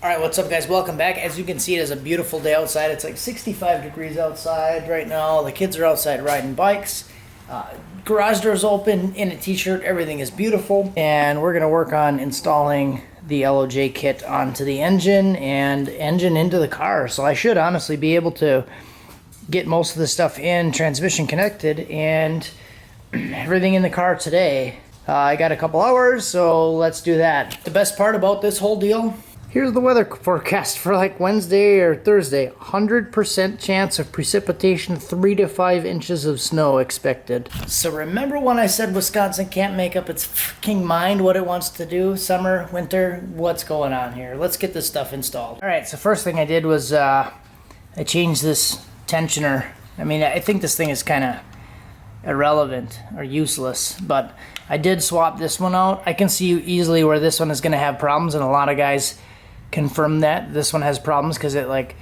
Alright, what's up guys? Welcome back. As you can see, it is a beautiful day outside. It's like 65 degrees outside right now. The kids are outside riding bikes. Garage door's open, in a t-shirt. Everything is beautiful. And we're going to work on installing the LOJ kit onto the engine and engine into the car. So I should honestly be able to get most of the stuff in, transmission connected, and everything in the car today. I got a couple hours, so let's do that. The best part about this whole deal, here's the weather forecast for like Wednesday or Thursday. 100% chance of precipitation, 3 to 5 inches of snow expected. So remember when I said Wisconsin can't make up its freaking mind what it wants to do? Summer, winter, what's going on here? Let's get this stuff installed. All right, so first thing I did was I changed this tensioner. I mean, I think this thing is kind of irrelevant or useless, but I did swap this one out. I can see easily where this one is going to have problems, and a lot of guys confirm that this one has problems because it like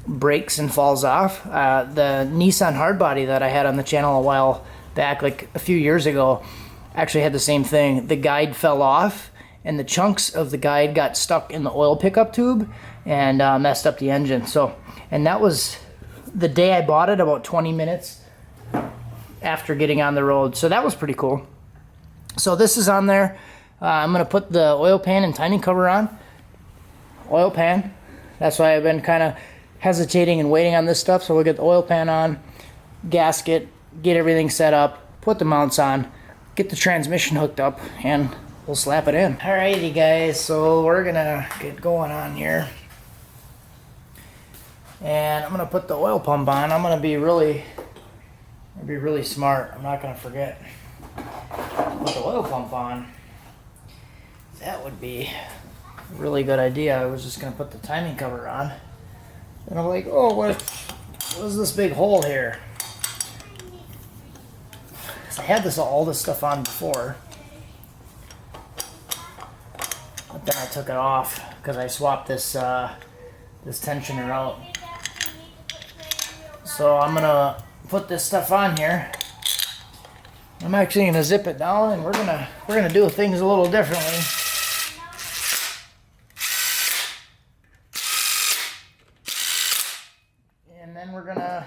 breaks and falls off. The Nissan hardbody that I had on the channel a while back, like a few years ago, actually had the same thing. The guide fell off and the chunks of the guide got stuck in the oil pickup tube and messed up the engine. So, and that was the day I bought it, about 20 minutes after getting on the road. So that was pretty cool. So this is on there. I'm gonna put the oil pan and timing cover on. Oil pan, that's why I've been kind of hesitating and waiting on this stuff. So we'll get the oil pan on, gasket, get everything set up, put the mounts on, get the transmission hooked up, and we'll slap it in. Alrighty guys, so we're gonna get going on here. And I'm gonna put the oil pump on. I'm gonna be really smart. I'm not gonna forget. Put the oil pump on. That would be a really good idea. I was just gonna put the timing cover on, and I'm like, oh, what is this big hole here? I had all this stuff on before, but then I took it off because I swapped this this tensioner out. So I'm gonna put this stuff on here. I'm actually gonna zip it down, and we're gonna do things a little differently. And then we're gonna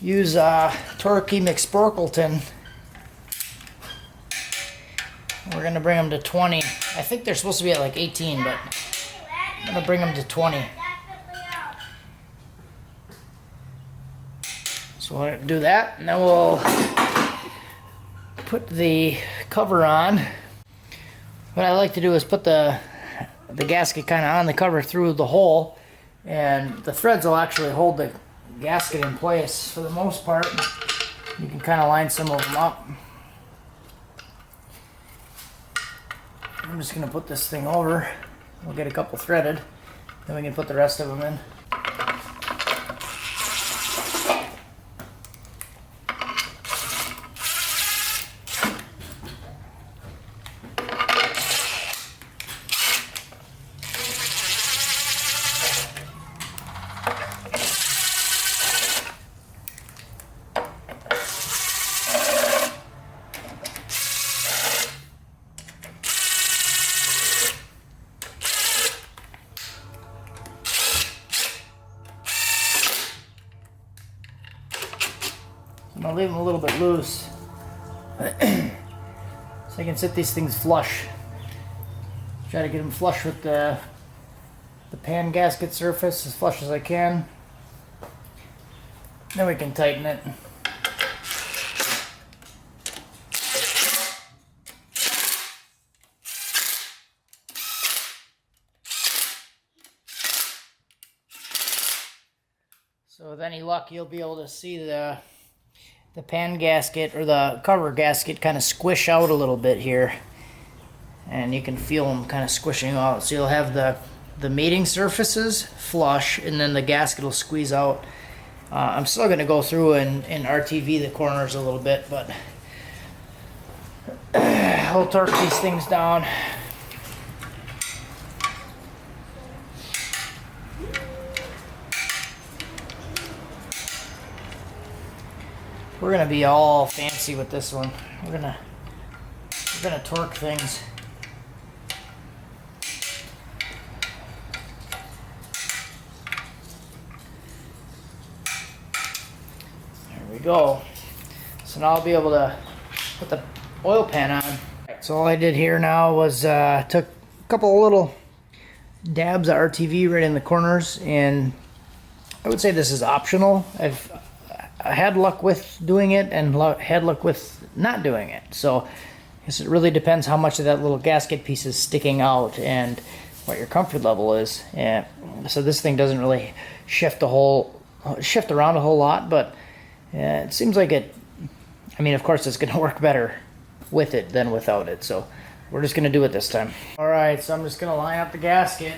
use Torquey McSporkleton. We're gonna bring them to 20. I think they're supposed to be at like 18, but I'm gonna bring them to 20. So we'll do that, and then we'll put the cover on. What I like to do is put the gasket kind of on the cover through the hole, and the threads will actually hold the gasket in place for the most part. You can kind of line some of them up. I'm just going to put this thing over. We'll get a couple threaded, then we can put the rest of them in. I'm gonna leave them a little bit loose so I can set these things flush. Try to get them flush with the pan gasket surface, as flush as I can. Then we can tighten it. So with any luck, you'll be able to see the pan gasket or the cover gasket kind of squish out a little bit here, and you can feel them kind of squishing out. So you'll have the mating surfaces flush, and then the gasket will squeeze out. I'm still going to go through and RTV the corners a little bit, but I'll torque these things down. We're gonna be all fancy with this one. We're gonna torque things. go. So now I'll be able to put the oil pan on. So all I did here now was took a couple of little dabs of RTV right in the corners, and I would say this is optional. I had luck with doing it and had luck with not doing it. So I guess it really depends how much of that little gasket piece is sticking out and what your comfort level is. And so this thing doesn't really shift around a whole lot, but it seems like it. I mean, of course, it's going to work better with it than without it. So we're just going to do it this time. All right, so I'm just going to line up the gasket.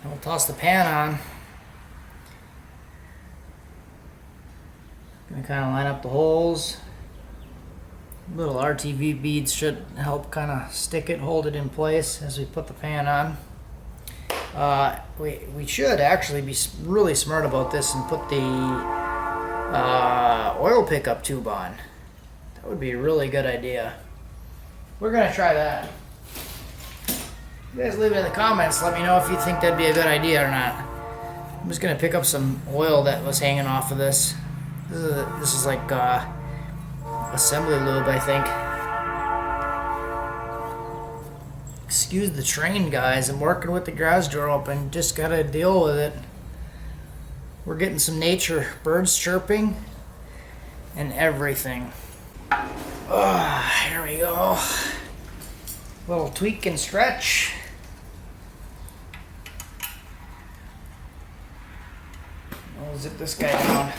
And we'll toss the pan on. Going to kind of line up the holes. Little RTV beads should help kind of stick it, hold it in place as we put the pan on. We should actually be really smart about this and put the oil pickup tube on. That would be a really good idea. We're gonna try that. You guys leave it in the comments. Let me know if you think that'd be a good idea or not. I'm just gonna pick up some oil that was hanging off of this. This is like assembly lube, I think. Excuse the train, guys. I'm working with the garage door open. Just gotta deal with it. We're getting some nature, birds chirping, and everything. Here we go. Little tweak and stretch. I'll zip this guy down.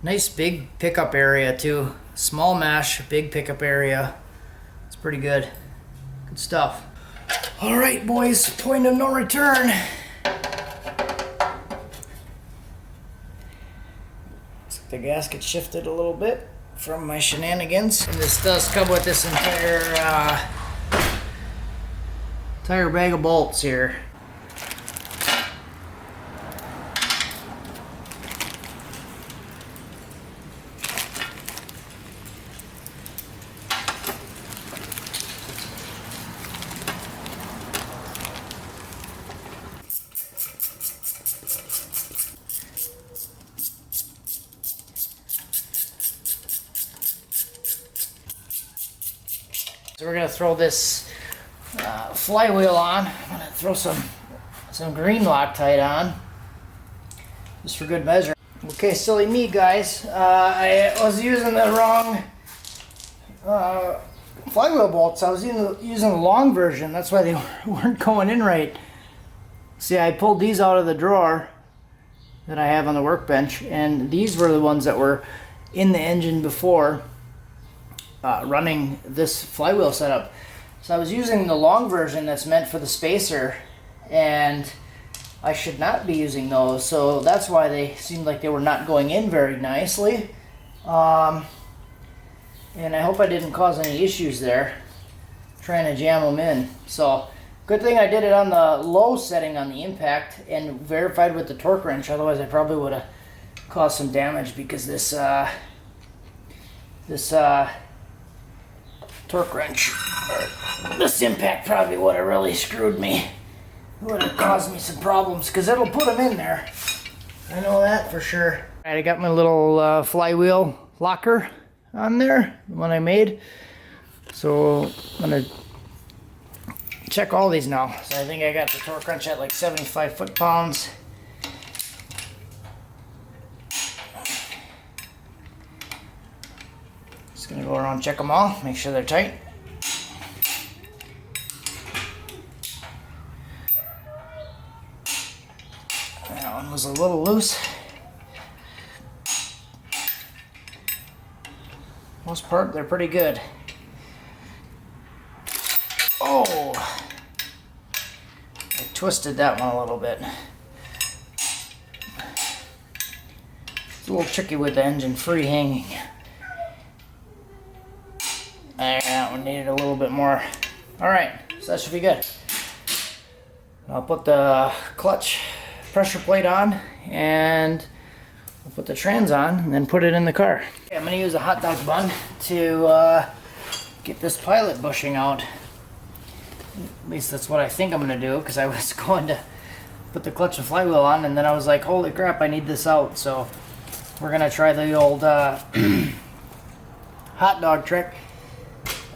Nice big pickup area too. Small mesh, big pickup area. It's pretty good. Good stuff. All right, boys, point of no return. Looks like the gasket shifted a little bit from my shenanigans. And this does come with this entire bag of bolts here. So we're gonna throw this flywheel on. I'm gonna throw some green Loctite on, just for good measure. Okay, silly me, guys. I was using the wrong flywheel bolts. I was using the long version. That's why they weren't going in right. See, I pulled these out of the drawer that I have on the workbench, and these were the ones that were in the engine before. Running this flywheel setup. So I was using the long version that's meant for the spacer, and I should not be using those. So that's why they seemed like they were not going in very nicely. And I hope I didn't cause any issues there trying to jam them in. So good thing I did it on the low setting on the impact and verified with the torque wrench. Otherwise I probably would have caused some damage, because this torque wrench, or this impact, probably would have really screwed me. It would have caused me some problems, because it'll put them in there. I know that for sure. All right, I got my little flywheel locker on there, the one I made. So I'm gonna check all these now. So I think I got the torque wrench at like 75 foot-pounds. Just gonna go around and check them all, make sure they're tight. That one was a little loose. Most part, they're pretty good. Oh! I twisted that one a little bit. It's a little tricky with the engine free hanging. That one needed a little bit more. Alright, so that should be good. I'll put the clutch pressure plate on, and I'll put the trans on, and then put it in the car. Okay, I'm going to use a hot dog bun to get this pilot bushing out. At least that's what I think I'm gonna do, because I was going to put the clutch and flywheel on, and then I was like, holy crap, I need this out. So we're gonna try the old hot dog trick.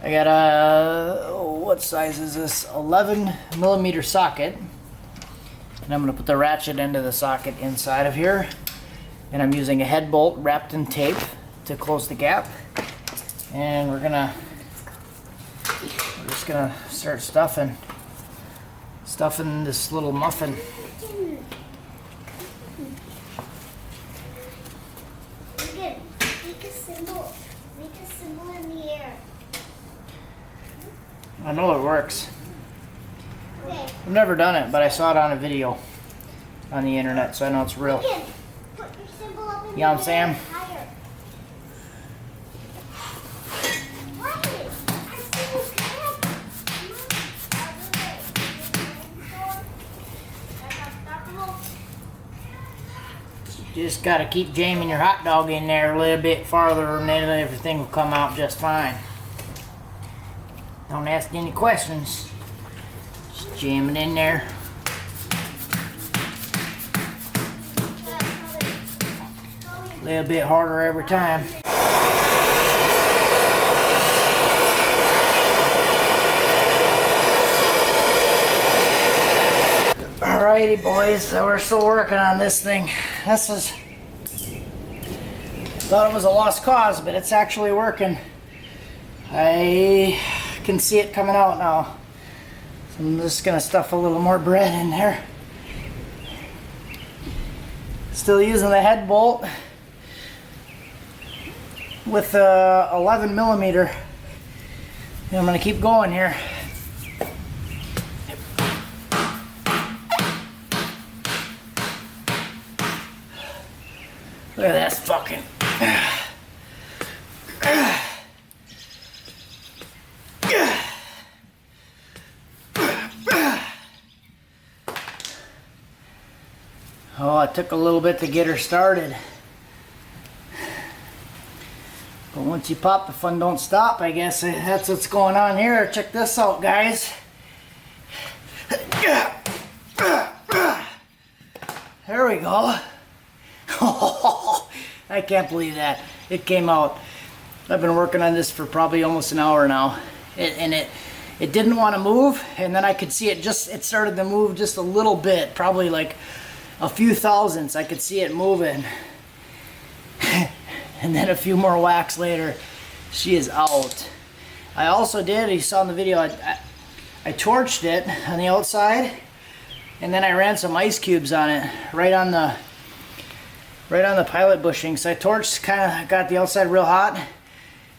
I got a, what size is this? 11mm socket. And I'm gonna put the ratchet into the socket inside of here. And I'm using a head bolt wrapped in tape to close the gap. And we're just gonna start stuffing this little muffin. Make a symbol in the air. I know it works. Okay. I've never done it, but I saw it on a video on the internet, so I know it's real. Okay. Put your symbol up in You know what I'm the saying? air higher. What? Our symbol's correct. You just gotta keep jamming your hot dog in there a little bit farther, and then everything will come out just fine. Don't ask any questions. Just jam it in there. A little bit harder every time. Alrighty, boys, so we're still working on this thing. Thought it was a lost cause, but it's actually working. I can see it coming out now. So I'm just gonna stuff a little more bread in there. Still using the head bolt with 11mm. And I'm gonna keep going here. Look at that fucking. Oh, it took a little bit to get her started. But once you pop, the fun don't stop, I guess. That's what's going on here. Check this out, guys. There we go. I can't believe that. It came out. I've been working on this for probably almost an hour now. It didn't want to move, and then I could see it started to move just a little bit, probably like a few thousandths. I could see it moving. And then a few more whacks later, she is out. I also did, you saw in the video, I torched it on the outside, and then I ran some ice cubes on it, right on the pilot bushing. So I torched, kind of got the outside real hot,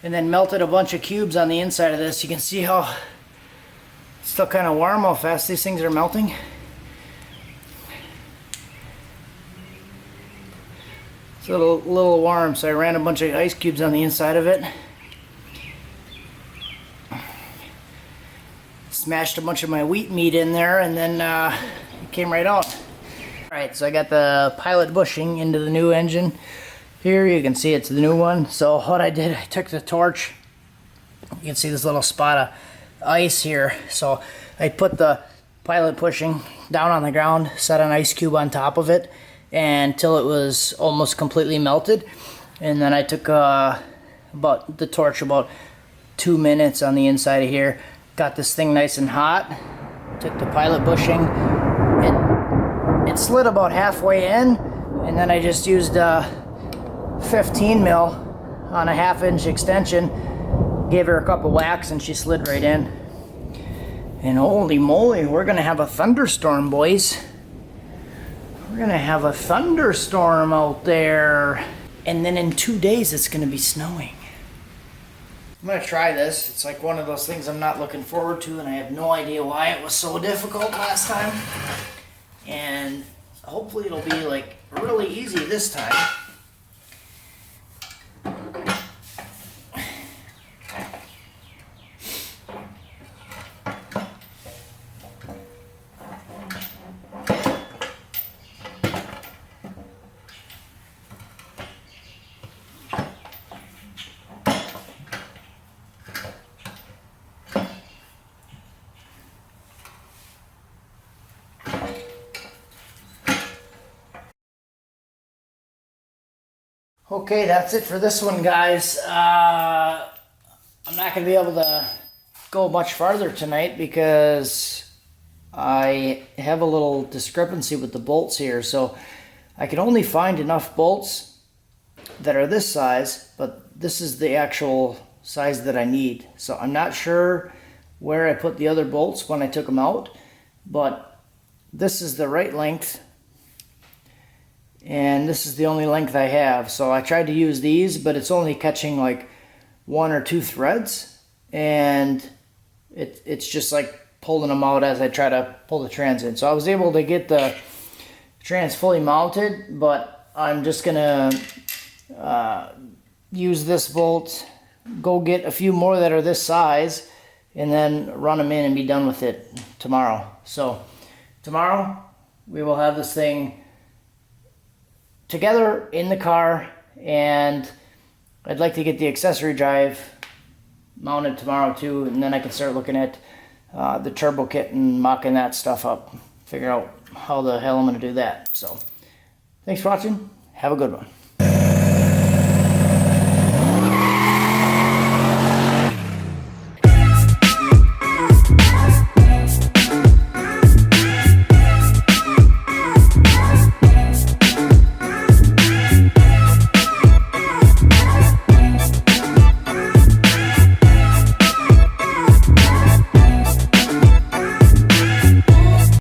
and then melted a bunch of cubes on the inside of this. You can see how it's still kind of warm, how fast these things are melting. It's a little warm, so I ran a bunch of ice cubes on the inside of it. Smashed a bunch of my wheat meat in there, and then it came right out. Alright, so I got the pilot bushing into the new engine. Here you can see it's the new one. So what I did, I took the torch. You can see this little spot of ice here. So I put the pilot bushing down on the ground, set an ice cube on top of it until it was almost completely melted. And then I took about the torch about 2 minutes on the inside of here. Got this thing nice and hot. Took the pilot bushing. It slid about halfway in, and then I just used 15 mil on a 1/2 inch extension. Gave her a couple whacks and she slid right in. And holy moly, we're gonna have a thunderstorm, boys. We're gonna have a thunderstorm out there. And then in 2 days it's gonna be snowing. I'm gonna try this. It's like one of those things I'm not looking forward to, and I have no idea why it was so difficult last time. And hopefully it'll be like really easy this time. Okay, that's it for this one, guys. I'm not going to be able to go much farther tonight because I have a little discrepancy with the bolts here. So I can only find enough bolts that are this size, but this is the actual size that I need. So I'm not sure where I put the other bolts when I took them out, but this is the right length, and this is the only length I have. So I tried to use these, but it's only catching like 1 or 2 threads, and it's just like pulling them out as I try to pull the trans in. So I was able to get the trans fully mounted, but I'm just gonna use this bolt, go get a few more that are this size, and then run them in and be done with it tomorrow. So tomorrow we will have this thing together in the car, and I'd like to get the accessory drive mounted tomorrow too, and then I can start looking at the turbo kit and mocking that stuff up, figure out how the hell I'm going to do that. So thanks for watching. Have a good one.